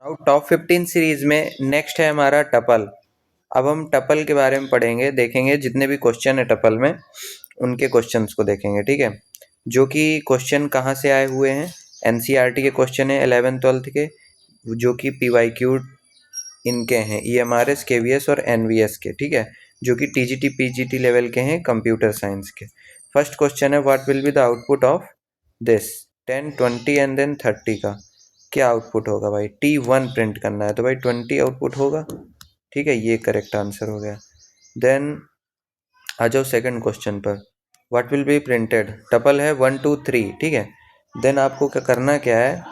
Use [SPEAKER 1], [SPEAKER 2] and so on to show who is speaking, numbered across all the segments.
[SPEAKER 1] अब top 15 series में next है हमारा टपल। अब हम टपल के बारे में पढ़ेंगे, देखेंगे जितने भी क्वेश्चन है टपल में उनके क्वेश्चंस को देखेंगे, ठीक है। जो कि क्वेश्चन कहाँ से आए हुए हैं, एनसीईआरटी के क्वेश्चन है 11th-12th के, जो कि पीवाईक्यू इनके हैं ईएमआरएस, केवीएस और एनवीएस के, ठीक है, जो कि टीजीटी पीजीटी लेवल के हैं कंप्यूटर साइंस के। फर्स्ट क्वेश्चन है what will be the output of this 10, 20 and then 30 का क्या आउटपुट होगा भाई। T1 प्रिंट करना है तो भाई 20 आउटपुट होगा, ठीक है, ये करेक्ट आंसर हो गया। देन आ जाओ सेकंड क्वेश्चन पर, what will be printed, tuple है 1 2 3, ठीक है। देन आपको क्या करना क्या है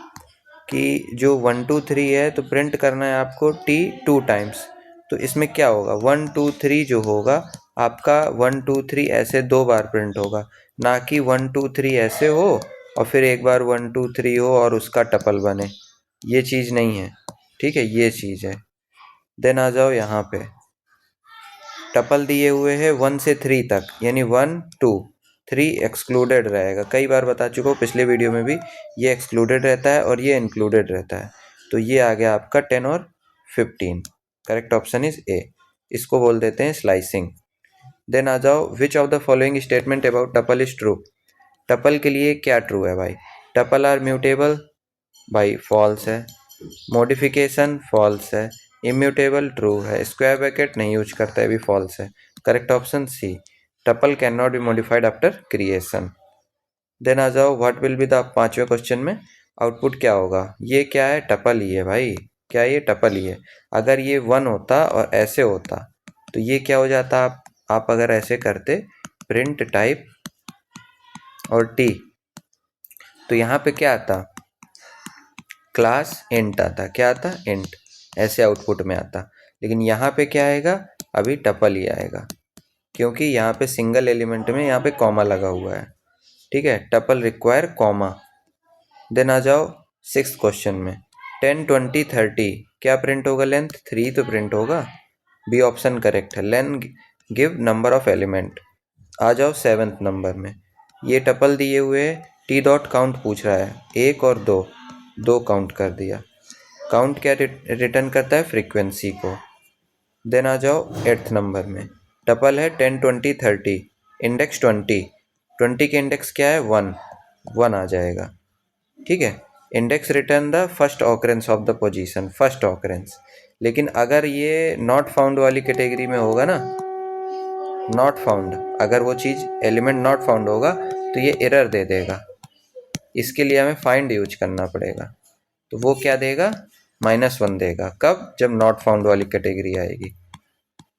[SPEAKER 1] कि जो 1 2 3 है तो प्रिंट करना है आपको T 2 टाइम्स। तो इसमें क्या होगा 1 2 3 जो होगा आपका 1 2 3 ऐसे 2 बार प्रिंट होगा, ना कि 1 2 3 ऐसे हो और फिर एक बार 1 2 3 हो और उसका टपल बने, ये चीज़ नहीं है, ठीक है, ये चीज़ है। देन आ जाओ यहाँ पे, टपल दिए हुए हैं 1 से 3 तक, यानी 1 2 3 एक्सक्लूडेड रहेगा। कई बार बता चुका हूँ पिछले वीडियो में भी, ये एक्सक्लूडेड रहता है और ये इंक्लूडेड रहता है। तो ये आ गया आपका 10 और 15, करेक्ट ऑप्शन इज ए, इसको बोल देते हैं स्लाइसिंग। देन आ जाओ, which of the following statement about tuple is true, tuple के लिए क्या ट्रू है भाई। टपल आर म्यूटेबल, भाई फॉल्स है। मॉडिफिकेशन फॉल्स है। इम्यूटेबल ट्रू है। स्क्वायर ब्रैकेट नहीं यूज करता है, भी फॉल्स है। Correct option C, tuple can not be modified after creation. Then आ जाओ, व्हाट विल बी द, पांचवें क्वेश्चन में आउटपुट क्या होगा, ये क्या है टपल ही है भाई, क्या ये टपल ही है। अगर ये 1 होता और ऐसे होता तो ये क्या हो जाता, आप अगर ऐसे करते प्रिंट टाइप और टी, तो यहाँ पे क्या आता, क्लास इंट आता, क्या आता इंट, ऐसे आउटपुट में आता। लेकिन यहाँ पे क्या आएगा, अभी टपल ही आएगा, क्योंकि यहाँ पे सिंगल एलिमेंट में यहाँ पे कॉमा लगा हुआ है, ठीक है, टपल रिक्वायर कॉमा। देन आ जाओ सिक्स्थ क्वेश्चन में, 10 20 30 क्या प्रिंट होगा, लेंथ 3 तो प्रिंट होगा, बी ऑप्शन करेक्ट है। Length give number of element. आ जाओ 7th नंबर में, ये टपल दिए हुए टी डॉट काउंट पूछ रहा है, 1 और 2, 2 काउंट कर दिया। काउंट क्या रिटर्न करता है, फ्रीक्वेंसी को। देन आ जाओ 8th नंबर में, टपल है 10 20 30, इंडेक्स 20, 20 के इंडेक्स क्या है 1, 1 आ जाएगा, ठीक है। Index return the first occurrence of the position, first occurrence. लेकिन अगर ये नॉट फाउंड वाली कैटेगरी में होगा ना, नॉट फाउंड, अगर वो चीज़ एलिमेंट नॉट फाउंड होगा तो ये एरर दे देगा, इसके लिए हमें फाइंड यूज करना पड़ेगा। तो वो क्या देगा, -1 देगा, कब, जब नॉट फाउंड वाली कैटेगरी आएगी,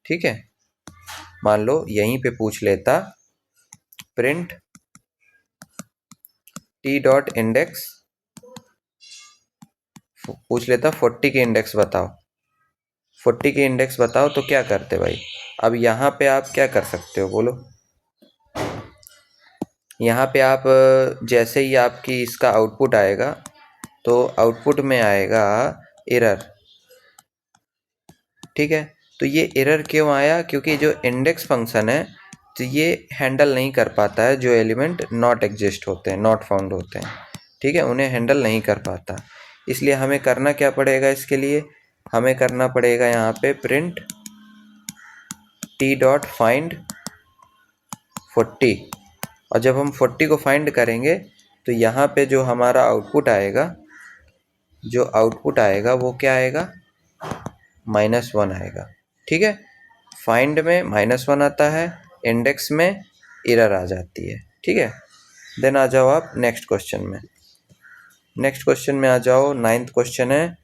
[SPEAKER 1] ठीक है। मान लो यहीं पे पूछ लेता प्रिंट टी डॉट इंडेक्स, पूछ लेता 40 के इंडेक्स बताओ, 40 के इंडेक्स बताओ, तो क्या करते भाई। अब यहाँ पे आप क्या कर सकते हो बोलो, यहाँ पे आप जैसे ही आपकी इसका आउटपुट आएगा तो आउटपुट में आएगा एरर, ठीक है। तो ये एरर क्यों आया, क्योंकि जो इंडेक्स फंक्शन है तो ये हैंडल नहीं कर पाता है जो एलिमेंट नॉट एग्जिस्ट होते हैं, नॉट फाउंड होते हैं, ठीक है, उन्हें हैंडल नहीं कर पाता। इसलिए हमें करना क्या पड़ेगा, इसके लिए हमें करना पड़ेगा यहाँ पे प्रिंट टी डॉट फाइंड 40, और जब हम 40 को फाइंड करेंगे तो यहाँ पे जो हमारा आउटपुट आएगा, जो आउटपुट आएगा वो क्या आएगा, -1 आएगा, ठीक है। फाइंड में -1 आता है, इंडेक्स में एरर आ जाती है, ठीक है। देन आ जाओ आप नेक्स्ट क्वेश्चन में, नेक्स्ट क्वेश्चन में आ जाओ, 9th क्वेश्चन है,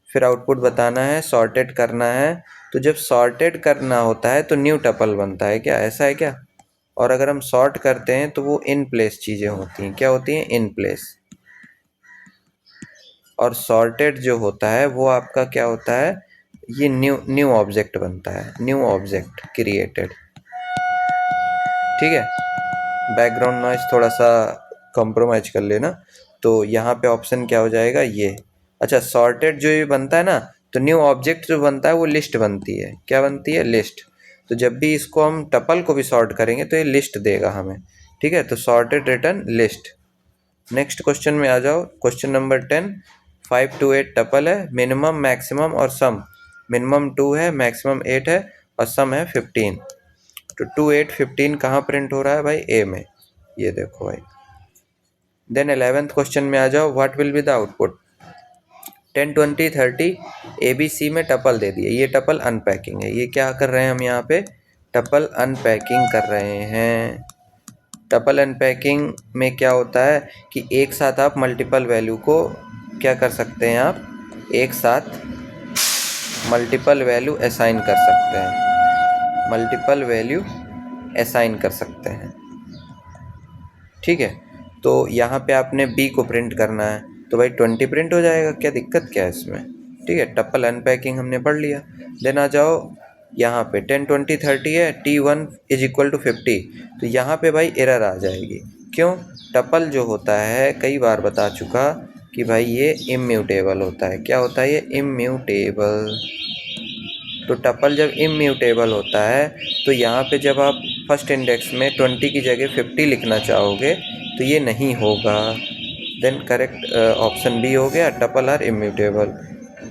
[SPEAKER 1] फिर आउटपुट बताना है, सॉर्टेड करना है। तो जब सॉर्टेड करना होता है तो न्यू टपल बनता है क्या, ऐसा है क्या। और अगर हम सॉर्ट करते हैं तो वो इन प्लेस चीज़ें होती हैं, क्या होती हैं, इन प्लेस। और सॉर्टेड जो होता है वो आपका क्या होता है, ये न्यू ऑब्जेक्ट बनता है, न्यू ऑब्जेक्ट क्रिएटेड, ठीक है। बैकग्राउंड नॉइज थोड़ा सा कॉम्प्रोमाइज कर लेना। तो यहाँ पे ऑप्शन क्या हो जाएगा, ये। अच्छा, सॉर्टेड जो ये बनता है ना, तो न्यू ऑब्जेक्ट जो बनता है वो लिस्ट बनती है, क्या बनती है, लिस्ट। तो जब भी इसको हम टपल को भी सॉर्ट करेंगे तो ये लिस्ट देगा हमें, ठीक है। तो sorted return list. Next question में आ जाओ, क्वेश्चन नंबर 10, 5 to 8 टपल है, मिनिमम मैक्सिमम और सम, मिनिमम 2 है, मैक्सिमम 8 है और सम है 15। तो 2 8 15 कहाँ प्रिंट हो रहा है भाई? ए में, ये देखो भाई। देन 11th क्वेश्चन में आ जाओ, what will be the output? 10 20 30 A B C में टपल दे दिए, ये टपल अनपैकिंग है। ये क्या कर रहे हैं हम यहाँ पे? टपल अनपैकिंग कर रहे हैं। टपल अनपैकिंग में क्या होता है कि एक साथ आप मल्टीपल वैल्यू को क्या कर सकते हैं, आप एक साथ मल्टीपल वैल्यू असाइन कर सकते हैं, मल्टीपल वैल्यू असाइन कर सकते हैं, ठीक है। तो यहाँ पे आपने बी को प्रिंट करना है तो भाई 20 प्रिंट हो जाएगा, क्या दिक्कत क्या है इसमें, ठीक है। टपल अनपैकिंग हमने पढ़ लिया। देन आ जाओ यहाँ पे 10 20 30 है, T1 इज इक्वल टू 50, तो यहाँ पे भाई एरर आ जाएगी। क्यों? टपल जो होता है, कई बार बता चुका कि भाई ये इम्यूटेबल होता है। क्या होता है ये? इम्यूटेबल। तो टपल जब इम्यूटेबल होता है तो यहाँ पे जब आप फर्स्ट इंडेक्स में 20 की जगह 50 लिखना चाहोगे तो ये नहीं होगा। देन करेक्ट ऑप्शन बी हो गया, tuple are immutable.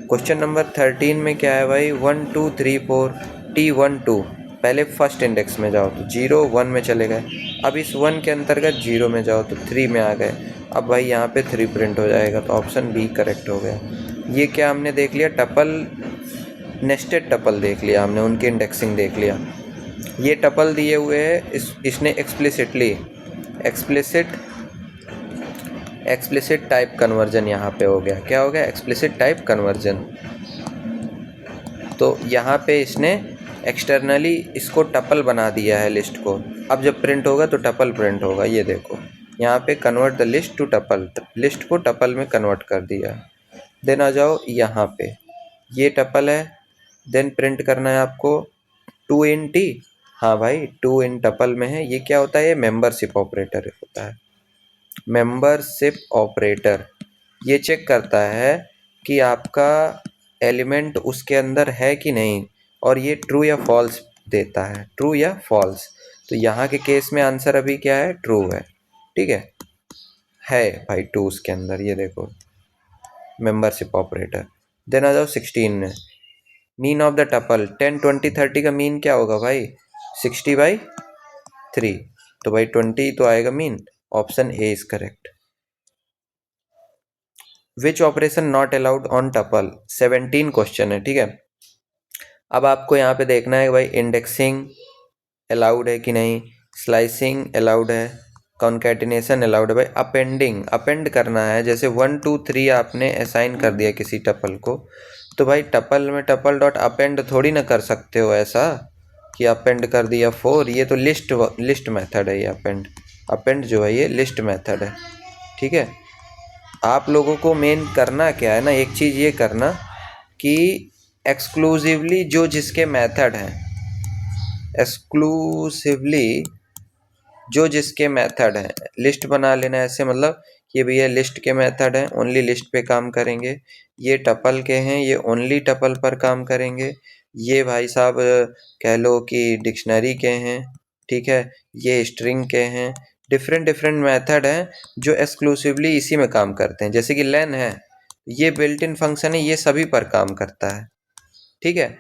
[SPEAKER 1] Question number 13 में क्या है भाई? 1 2 3 4 T1 2, पहले फर्स्ट इंडेक्स में जाओ तो 0 1 में चले गए, अब इस 1 के अंतर्गत 0 में जाओ तो 3 में आ गए। अब भाई यहाँ पे 3 प्रिंट हो जाएगा, तो ऑप्शन बी करेक्ट हो गया। ये क्या हमने देख लिया? टपल, नेस्टेड टपल देख लिया हमने, उनकी इंडेक्सिंग देख लिया। ये टपल दिए हुए है, इसने एक्सप्लिसिट टाइप कन्वर्जन यहाँ पे हो गया। क्या हो गया? Explicit type conversion. तो यहाँ पे इसने एक्सटर्नली इसको टपल बना दिया है लिस्ट को। अब जब प्रिंट होगा तो टपल प्रिंट होगा। ये देखो यहाँ पे convert the list to tuple, list को टपल में कन्वर्ट कर दिया। देन आ जाओ यहाँ पे, ये टपल है, देन प्रिंट करना है आपको 2 इन टी। हाँ भाई 2 इन टपल में है। ये क्या होता है? ये मेंबरशिप ऑपरेटर होता है। मेंबरशिप ऑपरेटर ये चेक करता है कि आपका एलिमेंट उसके अंदर है कि नहीं, और ये ट्रू या फॉल्स देता है, ट्रू या फॉल्स। तो यहाँ के केस में आंसर अभी क्या है? ट्रू है, ठीक है भाई 2 उसके अंदर। ये देखो मेंबरशिप ऑपरेटर। देन आ जाओ 16 में, मीन ऑफ द टपल 10 20 30 का मीन क्या होगा भाई? 60/3, तो भाई 20 तो आएगा mean. Option A is correct. Which operation not allowed on tuple? 17 question है, ठीक है। अब आपको यहाँ पे देखना है भाई इंडेक्सिंग अलाउड है कि नहीं, स्लाइसिंग अलाउड है, कॉन्कैटिनेशन अलाउड है। भाई अपेंड करना है, जैसे 1 2 3 आपने असाइन कर दिया किसी टपल को, तो भाई टपल में टपल डॉट अपेंड थोड़ी ना कर सकते हो ऐसा कि अपेंड कर दिया 4। ये तो लिस्ट मेथड है। ये अपेंड जो है ये लिस्ट मेथड है, ठीक है। आप लोगों को मेन करना क्या है ना, एक चीज़ ये करना कि एक्सक्लूसिवली जो जिसके मेथड हैं, एक्सक्लूसिवली जो जिसके मेथड हैं लिस्ट बना लेना। ऐसे मतलब ये भैया लिस्ट के मेथड हैं, ओनली लिस्ट पे काम करेंगे। ये टपल के हैं, ये ओनली टपल पर काम करेंगे। ये भाई साहब कह लो कि डिक्शनरी के हैं, ठीक है। ये स्ट्रिंग के हैं। डिफरेंट मेथड हैं जो एक्सक्लूसिवली इसी में काम करते हैं। जैसे कि लेन है, ये बिल्ट इन फंक्शन है, ये सभी पर काम करता है, ठीक है।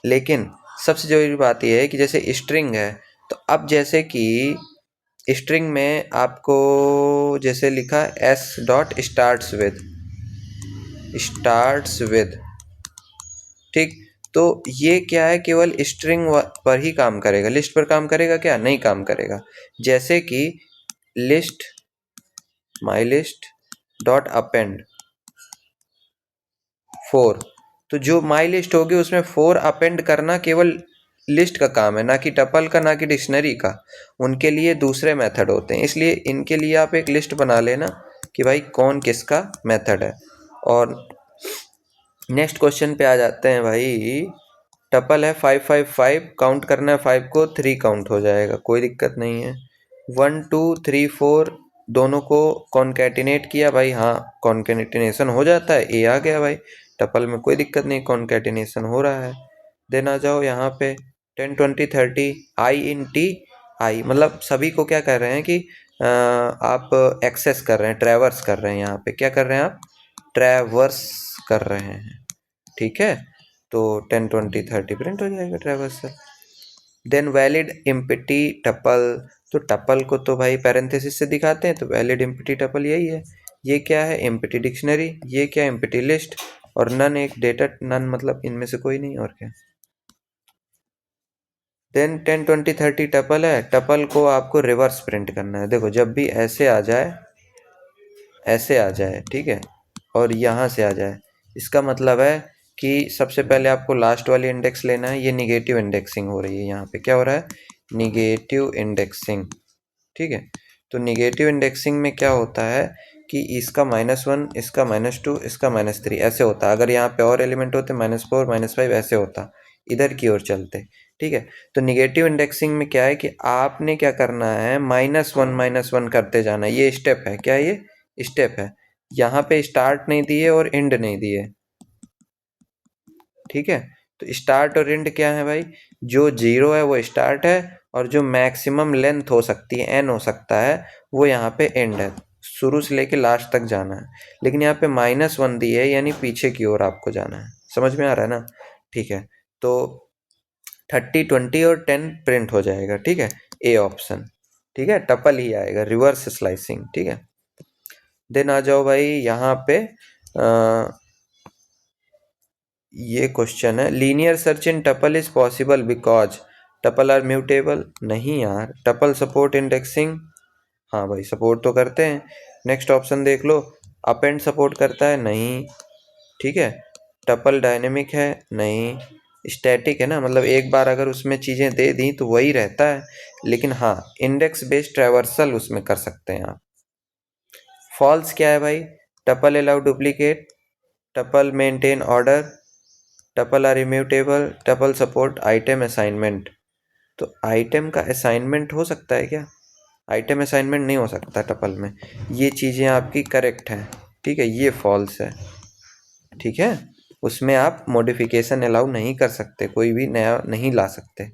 [SPEAKER 1] लेकिन सबसे जरूरी बात यह है कि जैसे स्ट्रिंग है, तो अब जैसे कि स्ट्रिंग में आपको जैसे लिखा एस डॉट स्टार्ट्स विद, ठीक। तो ये क्या है? केवल स्ट्रिंग पर ही काम करेगा, लिस्ट पर काम करेगा क्या? नहीं काम करेगा। जैसे कि list my list dot append 4, तो जो माई लिस्ट होगी उसमें 4 अपेंड करना केवल लिस्ट का काम है, ना कि टपल का, ना कि डिक्शनरी का। उनके लिए दूसरे मेथड होते हैं, इसलिए इनके लिए आप एक लिस्ट बना लेना कि भाई कौन किसका मेथड है। और नेक्स्ट क्वेश्चन पे आ जाते हैं भाई। टपल है 5 5 5, काउंट करना है 5 को, 3 काउंट हो जाएगा, कोई दिक्कत नहीं है। 1 2 3 4 दोनों को कॉन्कैटिनेट किया भाई, हाँ कॉन्कैटिनेशन हो जाता है, ए आ गया भाई। टपल में कोई दिक्कत नहीं, कॉन्कैटिनेशन हो रहा है। देन आ जाओ यहाँ पे 10 20 30 आई इन टी आई, मतलब सभी को क्या कर रहे हैं कि आप एक्सेस कर रहे हैं, ट्रैवर्स कर रहे हैं, यहाँ पे क्या कर रहे हैं आप, ट्रैवर्स कर रहे हैं, ठीक है। तो 10 20 30 प्रिंट हो जाएगा ट्रैवर्स से। देन वैलिड एम्प्टी टपल, तो टपल को तो भाई पैरेंथेसिस से दिखाते हैं, तो वैलिड एम्प्टी टपल यही है। ये क्या है, एम्प्टी डिक्शनरी, ये क्या एम्प्टी लिस्ट, और नन एक डेटा, नन मतलब इनमें से कोई नहीं और क्या। देन 10 20 30 टपल है, टपल को आपको रिवर्स प्रिंट करना है। देखो जब भी ऐसे आ जाए, ऐसे आ जाए, ठीक है, और यहाँ से आ जाए, इसका मतलब है कि सबसे पहले आपको लास्ट वाली इंडेक्स लेना है। ये निगेटिव इंडेक्सिंग हो रही है, यहाँ पे क्या हो रहा है, निगेटिव इंडेक्सिंग, ठीक है। तो निगेटिव इंडेक्सिंग में क्या होता है कि इसका -1, इसका -2, इसका -3 ऐसे होता है। अगर यहाँ पे और एलिमेंट होते -4 -5 ऐसे होता, इधर की ओर चलते, ठीक है। तो निगेटिव इंडेक्सिंग में क्या है कि आपने क्या करना है, -1 करते जाना है। ये स्टेप है, क्या ये स्टेप है। यहाँ पे स्टार्ट नहीं दिए और एंड नहीं दिए, ठीक है। तो स्टार्ट और एंड क्या है भाई, जो 0 है वो स्टार्ट है, और जो मैक्सिमम लेंथ हो सकती है n हो सकता है, वो यहाँ पे एंड है। शुरू से लेके लास्ट तक जाना है, लेकिन यहाँ पे -1 दी है, यानी पीछे की ओर आपको जाना है। समझ में आ रहा है ना, ठीक है। तो 30 20 और 10 प्रिंट हो जाएगा, ठीक है, ए ऑप्शन, ठीक है, टपल ही आएगा, रिवर्स स्लाइसिंग, ठीक है। देन आ जाओ भाई यहाँ पे, ये क्वेश्चन है, linear search in tuple is possible because tuple are mutable. नहीं यार, टपल सपोर्ट इंडेक्सिंग, हाँ भाई सपोर्ट तो करते हैं। नेक्स्ट ऑप्शन देख लो, अपेंड सपोर्ट करता है, नहीं, ठीक है। टपल डायनेमिक है, नहीं। स्टैटिक है ना, मतलब एक बार अगर उसमें चीज़ें दे दी तो वही रहता है, लेकिन हाँ इंडेक्स बेस्ड ट्रैवर्सल उसमें कर सकते हैं आप। फॉल्स क्या है भाई, tuple allow duplicate, tuple maintain order, tuple are immutable, tuple support item assignment. तो आइटम का असाइनमेंट हो सकता है क्या, आइटम असाइनमेंट नहीं हो सकता टपल में। ये चीज़ें आपकी करेक्ट हैं, ठीक है, ये फॉल्स है, ठीक है। उसमें आप मॉडिफिकेशन अलाउ नहीं कर सकते, कोई भी नया नहीं ला सकते।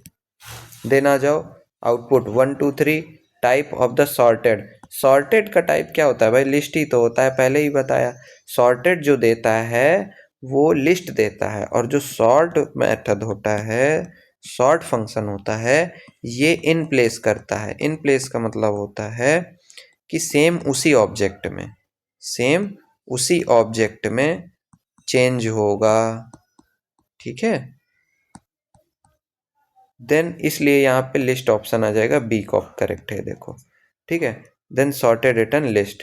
[SPEAKER 1] देन आ जाओ output 1 2 3 type of the sorted. Sorted का टाइप क्या होता है भाई, लिस्ट ही तो होता है, पहले ही बताया। सॉर्टेड जो देता है वो लिस्ट देता है, और जो सॉर्ट मेथड होता है, सॉर्ट फंक्शन होता है, ये इन प्लेस करता है। इन प्लेस का मतलब होता है कि सेम उसी ऑब्जेक्ट में, सेम उसी ऑब्जेक्ट में चेंज होगा, ठीक है। देन इसलिए यहाँ पे लिस्ट ऑप्शन आ जाएगा, बी करेक्ट है, देखो, ठीक है। Then sorted return list.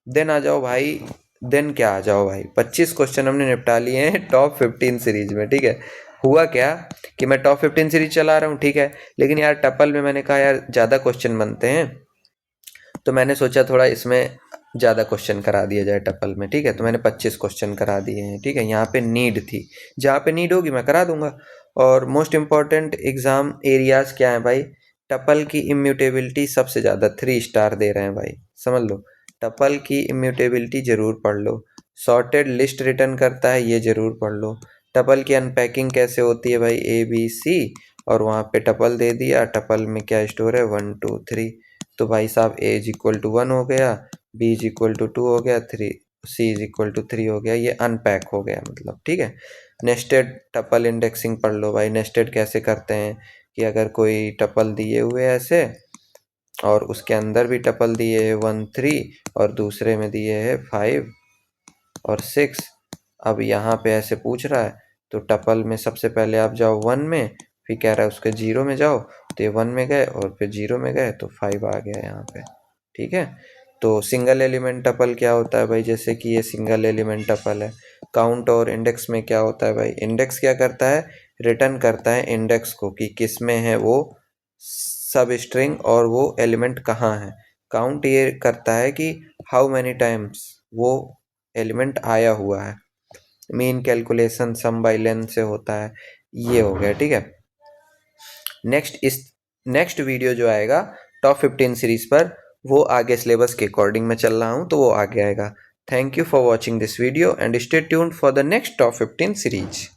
[SPEAKER 1] Then आ जाओ भाई, देन क्या आ जाओ भाई, 25 क्वेश्चन हमने निपटा लिए हैं टॉप 15 सीरीज में, ठीक है। हुआ क्या कि मैं टॉप 15 सीरीज चला रहा हूँ, ठीक है, लेकिन यार टपल में मैंने कहा यार ज़्यादा क्वेश्चन बनते हैं, तो मैंने सोचा थोड़ा इसमें ज़्यादा क्वेश्चन करा दिया जाए टपल में, ठीक है। तो मैंने 25 क्वेश्चन करा दिए हैं, ठीक है। यहाँ पे नीड थी, जहाँ पे नीड होगी मैं करा दूंगा। और मोस्ट इम्पॉर्टेंट एग्जाम एरियाज क्या है भाई, टपल की इम्यूटेबिलिटी सबसे ज़्यादा 3 स्टार दे रहे हैं भाई, समझ लो। टपल की इम्यूटेबिलिटी ज़रूर पढ़ लो। सॉर्टेड लिस्ट रिटर्न करता है, ये ज़रूर पढ़ लो। टपल की अनपैकिंग कैसे होती है भाई, ABC, और वहाँ पे टपल दे दिया, टपल में क्या स्टोर है 1 2 3, तो भाई साहब A इज इक्वल टू 1 हो गया, B इज इक्वल टू 2 हो गया, C इज इक्वल टू 3 हो गया, ये अनपैक हो गया मतलब, ठीक है। नेस्टेड टपल इंडेक्सिंग पढ़ लो भाई, नेस्टेड कैसे करते हैं कि अगर कोई टपल दिए हुए ऐसे, और उसके अंदर भी टपल दिए है 1 3, और दूसरे में दिए है 5 और 6। अब यहाँ पे ऐसे पूछ रहा है, तो टपल में सबसे पहले आप जाओ 1 में, फिर कह रहा है उसके 0 में जाओ, तो ये 1 में गए और फिर 0 में गए, तो 5 आ गया यहाँ पे, ठीक है। तो सिंगल एलिमेंट टपल क्या होता है भाई, जैसे कि ये सिंगल एलिमेंट टपल है। काउंट और इंडेक्स में क्या होता है भाई, इंडेक्स क्या करता है, रिटर्न करता है इंडेक्स को कि किस में है वो सब स्ट्रिंग और वो एलिमेंट कहाँ है। काउंट ये करता है कि हाउ मैनी टाइम्स वो एलिमेंट आया हुआ है। Mean calculation sum by length से होता है, ये हो गया, ठीक है। नेक्स्ट वीडियो जो आएगा टॉप 15 सीरीज पर, वो आगे सिलेबस के अकॉर्डिंग मैं चल रहा हूँ, तो वो आगे आएगा। Thank you for watching this video and stay tuned for the next top 15 series.